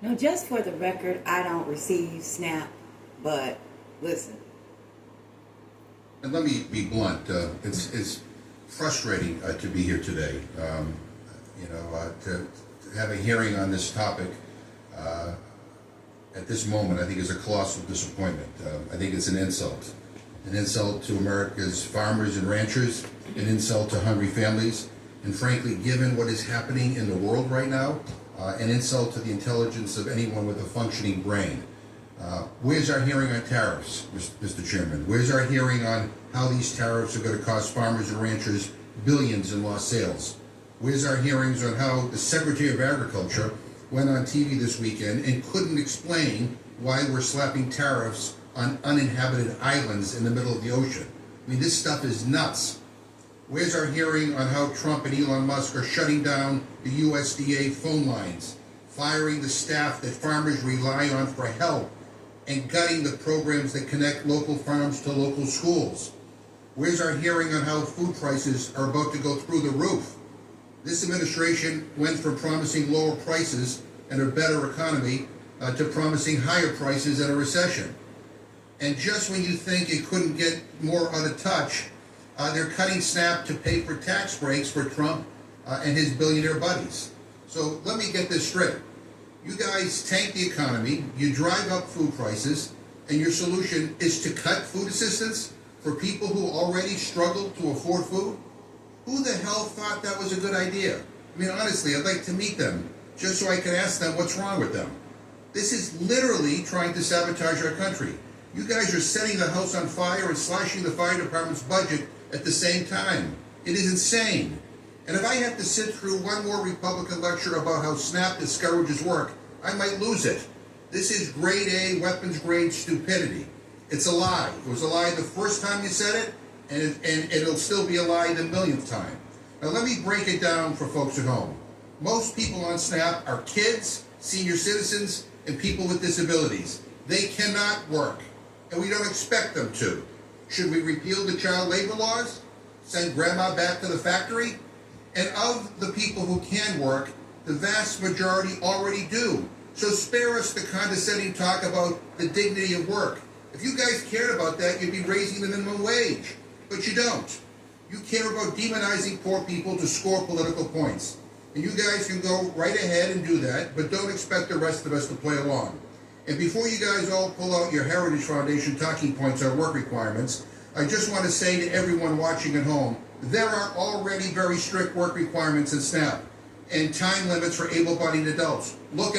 Now, just for the record, I don't receive SNAP, but listen. And let me be blunt. It's frustrating to be here today. To have a hearing on this topic at this moment, I think is a colossal disappointment. I think it's an insult to America's farmers and ranchers, an insult to hungry families, and frankly, given what is happening in the world right now, an insult to the intelligence of anyone with a functioning brain. Where's our hearing on tariffs, Mr. Chairman? Where's our hearing on how these tariffs are going to cost farmers and ranchers billions in lost sales? Where's our hearings on how the Secretary of Agriculture went on TV this weekend and couldn't explain why we're slapping tariffs on uninhabited islands in the middle of the ocean? I mean, this stuff is nuts. Where's our hearing on how Trump and Elon Musk are shutting down the USDA phone lines, firing the staff that farmers rely on for help, and gutting the programs that connect local farms to local schools? Where's our hearing on how food prices are about to go through the roof? This administration went from promising lower prices and a better economy to promising higher prices and a recession. And just when you think it couldn't get more out of touch, they're cutting SNAP to pay for tax breaks for Trump and his billionaire buddies. So let me get this straight. You guys tank the economy, you drive up food prices, and your solution is to cut food assistance for people who already struggle to afford food? Who the hell thought that was a good idea? I mean, honestly, I'd like to meet them just so I can ask them what's wrong with them. This is literally trying to sabotage our country. You guys are setting the house on fire and slashing the fire department's budget at the same time. It is insane. And if I have to sit through one more Republican lecture about how SNAP discourages work, I might lose it. This is grade A, weapons grade stupidity. It's a lie. It was a lie the first time you said it, and it'll still be a lie the millionth time. Now let me break it down for folks at home. Most people on SNAP are kids, senior citizens, and people with disabilities. They cannot work, and we don't expect them to. Should we repeal the child labor laws? Send grandma back to the factory? And of the people who can work, the vast majority already do. So spare us the condescending talk about the dignity of work. If you guys cared about that, you'd be raising the minimum wage. But you don't. You care about demonizing poor people to score political points. And you guys can go right ahead and do that, but don't expect the rest of us to play along. And before you guys all pull out your Heritage Foundation talking points on work requirements, I just want to say to everyone watching at home, there are already very strict work requirements in SNAP and time limits for able-bodied adults. Look at